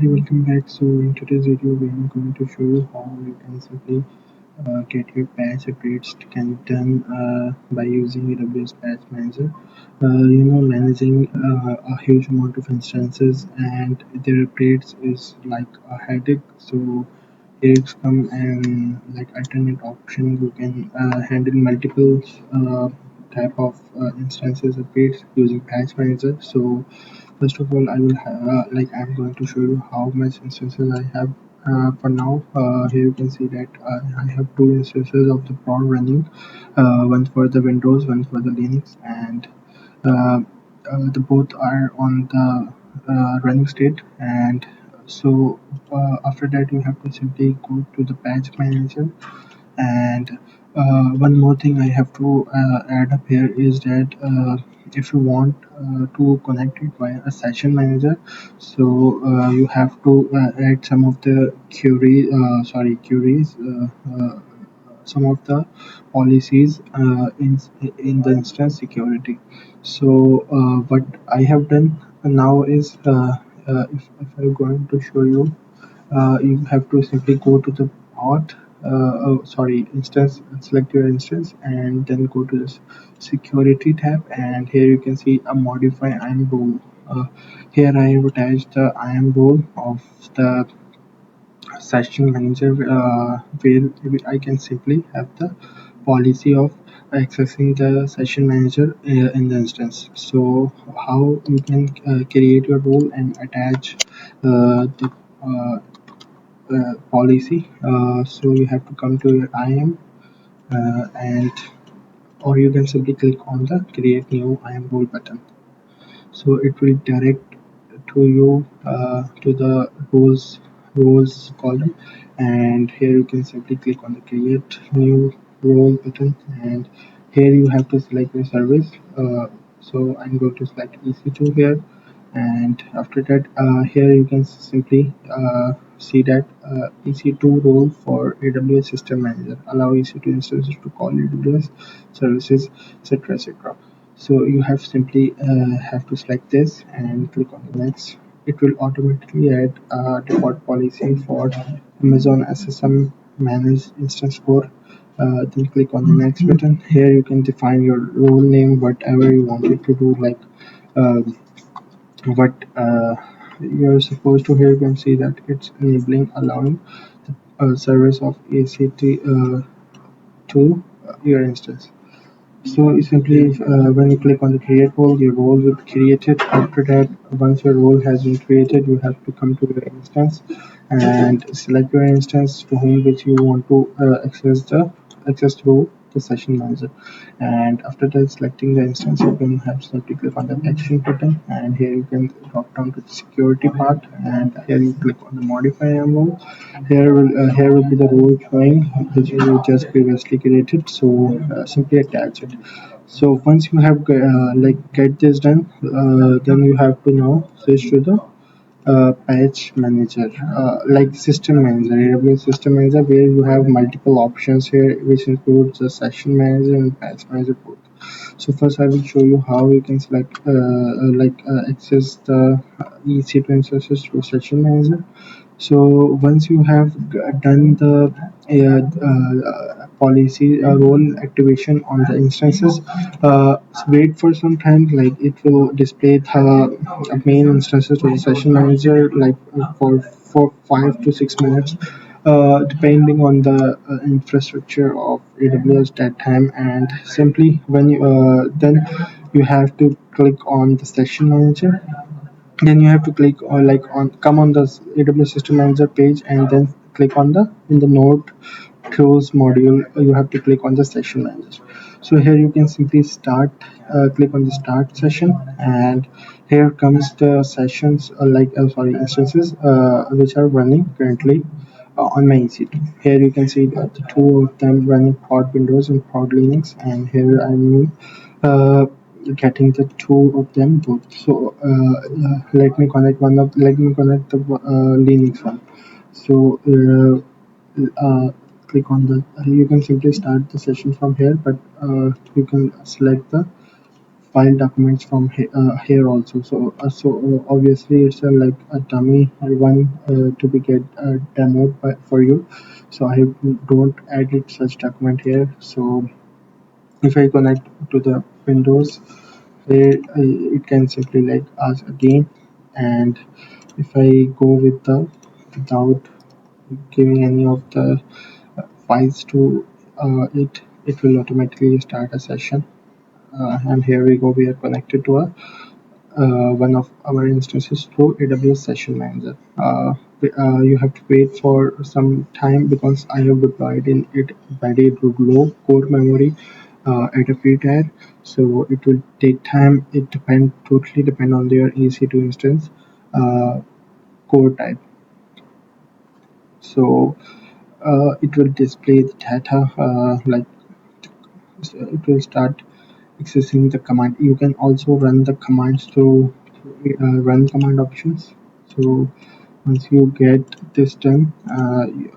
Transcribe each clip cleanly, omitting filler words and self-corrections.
Welcome back. So in today's video, we are going to show you how you can simply get your patch updates can be done by using AWS Patch Manager. Managing a huge amount of instances and their updates is like a headache. So here it's come and like alternate option. You can handle multiple type of instances updates using Patch Manager. So first of all, I will I'm going to show you how much instances I have for now. Here you can see that I have two instances of the prod running, one for the Windows, one for the Linux, and uh, the both are on the running state. And so after that, you have to simply go to the patch manager. And one more thing I have to add up here is that if you want to connect it via a session manager, so you have to add some of the queries, some of the policies in the instance security. So what I have done now is if I'm going to show you, you have to simply go to the auth instance, select your instance, and then go to this security tab, and here you can see a modify IAM role. Here I have attached the IAM role of the session manager, where I can simply have the policy of accessing the session manager in the instance. So how you can create your role and attach the policy. So you have to come to your IAM, and or you can simply click on the create new IAM role button. So it will direct to you to the roles column, and here you can simply click on the create new role button, and here you have to select your service. So I'm going to select EC2 here, and after that here you can simply see that EC2 role for AWS System Manager allow EC2 instances to call AWS services, etc., etc. So you have simply have to select this and click on the next. It will automatically add a default policy for Amazon SSM managed instance core. Then click on the next button. Here you can define your role name, whatever you want it to do, like um, what you're supposed to. Here you can see that it's enabling allowing the service of ACT to your instance. So you simply, when you click on the create role, your role will be created. After that, once your role has been created, you have to come to your instance and select your instance to whom which you want to access through the session manager. And after that, selecting the instance, you can have simply click on the action button, and here you can drop down to the security part, and here you click on the modify role. Here will be the role showing which you just previously created. So simply attach it. So once you have get this done, then you have to now switch to the patch manager, like system manager, AWS system manager, where you have multiple options here, which includes the session manager and patch manager both. So first I will show you how you can select access the EC2 instances through session manager. So once you have done the policy role activation on the instances, wait for some time. Like it will display the main instances of the session manager like for 5 to 6 minutes. Depending on the infrastructure of AWS that time, and simply when you then you have to click on the session manager, then you have to click or like on come on the AWS System Manager page, and then click on the in the node tools module. You have to click on the session manager. So here you can simply start, click on the start session, and here comes the sessions instances which are running currently on my EC2. Here you can see that the two of them running Pod Windows and Pod Linux, and here I'm uh, getting the two of them both. So let me connect the Linux one. So click on the. You can simply start the session from here, but you can select the file documents from here also. So obviously it's like a dummy one to be get demoed for you. So I don't edit such document here. So if I connect to the Windows, here it can simply like ask again. And if I go with the without giving any of the files to it will automatically start a session. And here we go, we are connected to a one of our instances through AWS Session Manager. You have to wait for some time because I have deployed in it very low core memory at a free tier, so it will take time. It totally depend on their EC2 instance uh, core type. So it will display the data so it will start accessing the command. You can also run the commands through run command options. So once you get this done,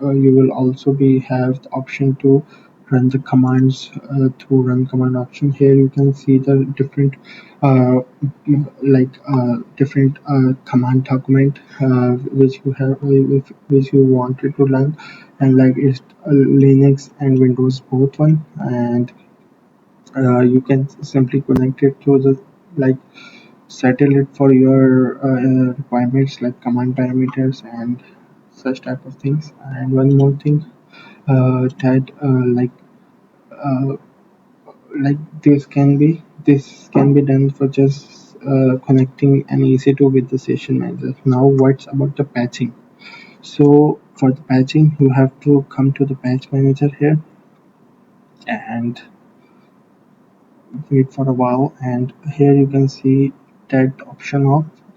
you will also be have the option to run the commands through run command option. Here you can see the different uh, different command document which you have which you wanted to run, and like it's Linux and Windows both one. And you can simply connect it to the like settle it for your requirements like command parameters and such type of things. And one more thing that uh, like this can be done for just connecting an EC2 with the session manager. Now what's about the patching? So for the patching you have to come to the patch manager here and wait for a while, and here you can see that option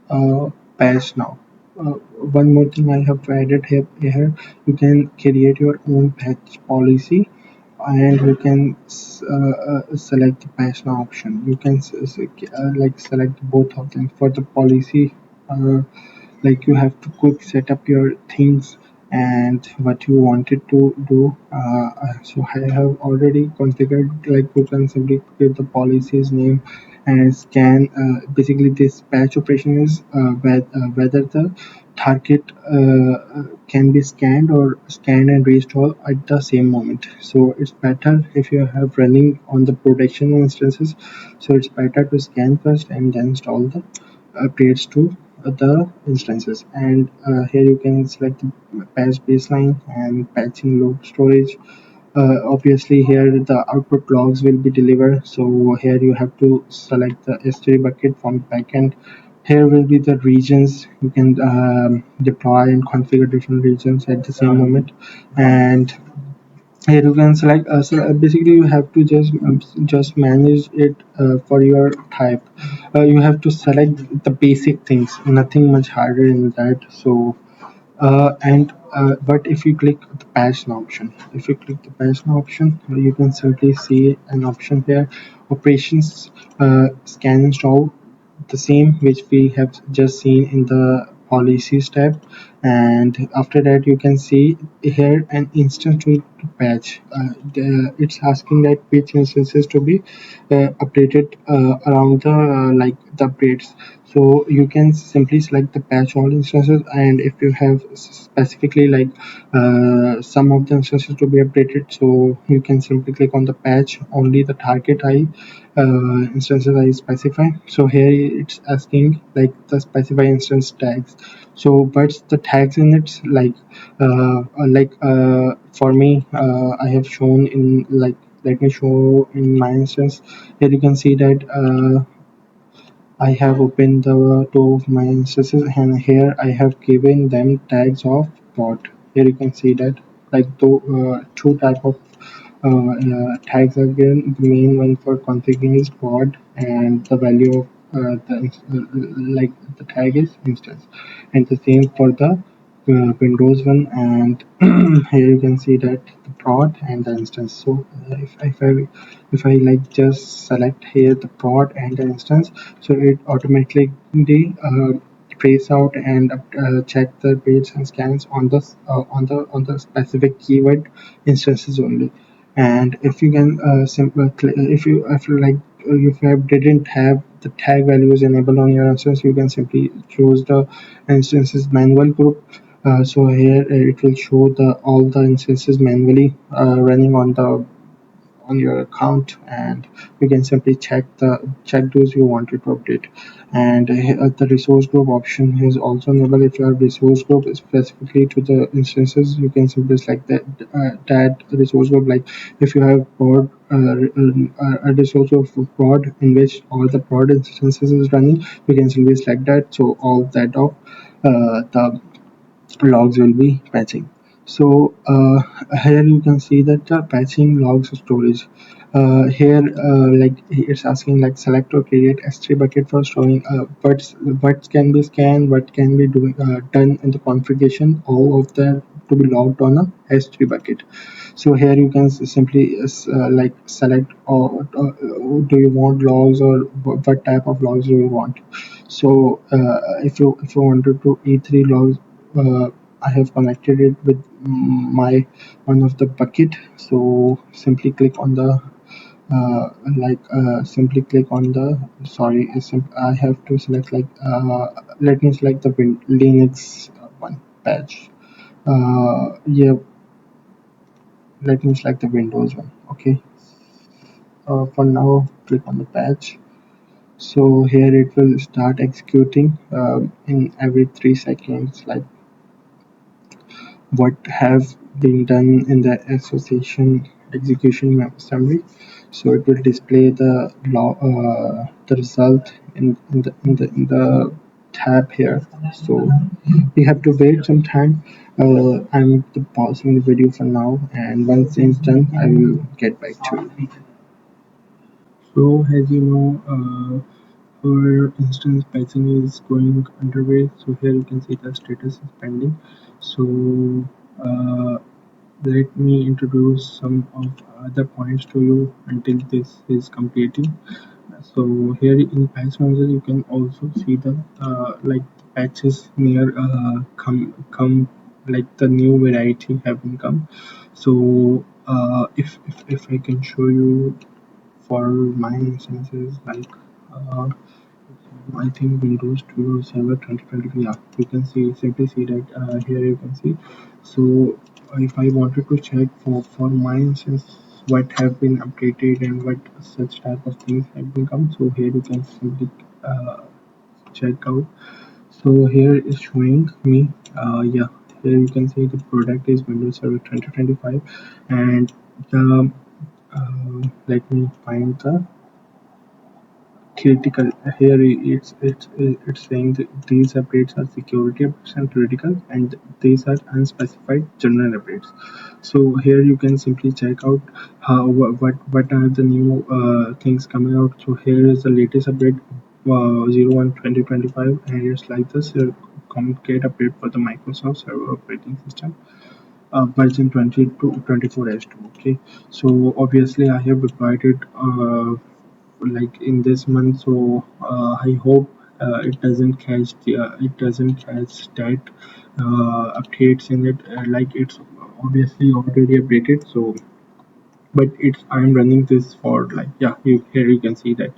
of patch now. uh, One more thing I have added here, you can create your own patch policy, and you can select the patch now option. You can like select both of them for the policy. uh, like you have to quick set up your things and what you wanted to do. So I have already configured, like you can simply give the policies name and scan. Basically this patch operation is whether the target can be scanned or scanned and reinstalled at the same moment. So it's better if you have running on the production instances, so it's better to scan first and then install the updates to the instances. And here you can select the patch baseline and patching load storage. Obviously here the output logs will be delivered, so here you have to select the S3 bucket from backend. Here will be the regions. You can deploy and configure different regions at the same moment. And here you can select basically you have to just manage it for your type. You have to select the basic things, nothing much harder in that. So and but if you click the patch now option, if you click the patch now option, you can simply see an option here, operations scan install, the same which we have just seen in the policies tab. And after that you can see here an instance to patch. It's asking that which instances to be updated around the like the updates. So you can simply select the patch all instances, and if you have specifically like some of the instances to be updated, so you can simply click on the patch only the target I instances I specify. So here it's asking like the specify instance tags. So what's the tags in it? For me, I have shown in like, let me show in my instance. Here you can see that I have opened the two of my instances, and here I have given them tags of prod. Here you can see that like two type of tags are given. The main one for configuring is prod, and the value of like the tag is instance, and the same for the Windows one. And here you can see that the prod and the instance. So if I like just select here the prod and the instance, so it automatically trace out and check the page and scans on the on the specific keyword instances only. And if you can if you like if you have didn't have the tag values enabled on your instance, you can simply choose the instances manual group. So here it will show the all the instances manually running on your account, and you can simply check those you wanted to update. And the resource group option is also enabled. If you have resource group specifically to the instances, you can simply select that resource group. Like if you have prod a resource group for prod in which all the prod instances is running, you can simply select that, so all that of the logs will be patching. So here you can see that the patching logs storage. Here like it's asking like select or create S3 bucket for storing what can be scanned, what can be done in the configuration, all of that to be logged on a S3 bucket. So here you can simply like select, or do you want logs, or what type of logs do you want. So if you wanted to E3 logs, I have connected it with my one of the bucket. So simply click on the simply click on the sorry I have to select like let me select the Linux one patch. Yeah, let me select the Windows one. Okay. For now, click on the patch. So here it will start executing in every 3 seconds, like what have been done in the association execution summary. So it will display the result in the tab here. So you have to wait some time. I'm pausing the video for now, and once it's done, I will get back to you. So as you know, our instance patching is going underway. So here you can see the status is pending. So uh, let me introduce some of other points to you until this is completing. So here in patch manager you can also see the like patches near come like the new variety have been come. So if I can show you for my instances, like uh, I think Windows 2 Server 2020. Yeah, you can see simply see that here you can see. So if I wanted to check for my instance what have been updated and what such type of things have been come. So here you can simply check out. So here is showing me. Yeah, here you can see the product is Windows Server 2025, and the let me find the critical. Here it's saying that these updates are security updates and critical, and these are unspecified general updates. So here you can simply check out how what are the new things coming out. So here is the latest update 01 2025, and it's like this Communicate update for the Microsoft Server operating system version 20 to 24 S2. Okay, so obviously I have deployed it like in this month, so I hope it doesn't catch that updates in it, like it's obviously already updated. So but it's I'm running this for like, yeah, here you can see that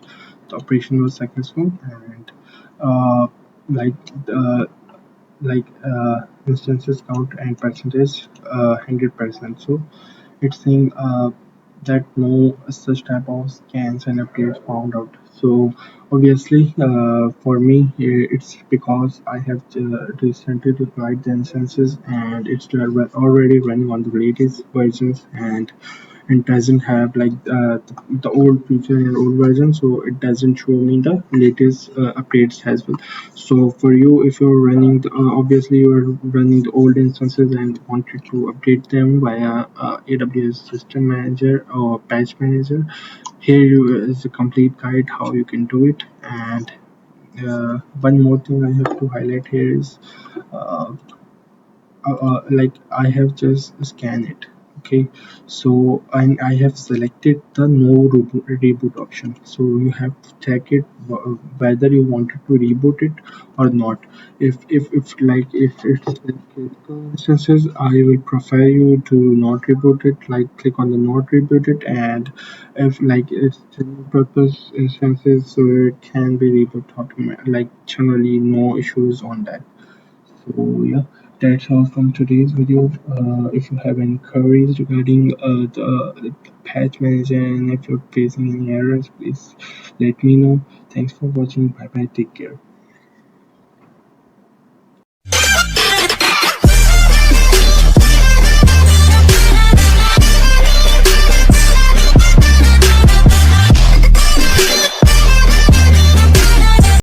the operation was successful, and uh, like the instances count and percentage 100%. So it's saying that no such type of scans and updates found out. So obviously for me it's because I have recently deployed the instances, and it's already running on the latest versions, and it doesn't have like the old feature and old version, so it doesn't show me the latest updates as well. So for you, if you're running obviously you're running the old instances and wanted to update them via AWS System Manager or Patch Manager, here you is a complete guide how you can do it. And one more thing I have to highlight here is like I have just scanned it. Okay, so and I have selected the no reboot option, so you have to check it whether you wanted to reboot it or not. If it's like critical instances, I will prefer you to not reboot it, like click on the not reboot it. And if like it's general purpose instances, so it can be reboot automatic, like generally no issues on that. So yeah, that's all from today's video. If you have any queries regarding the patch manager, and if you're facing any errors, please let me know. Thanks for watching. Bye bye. Take care.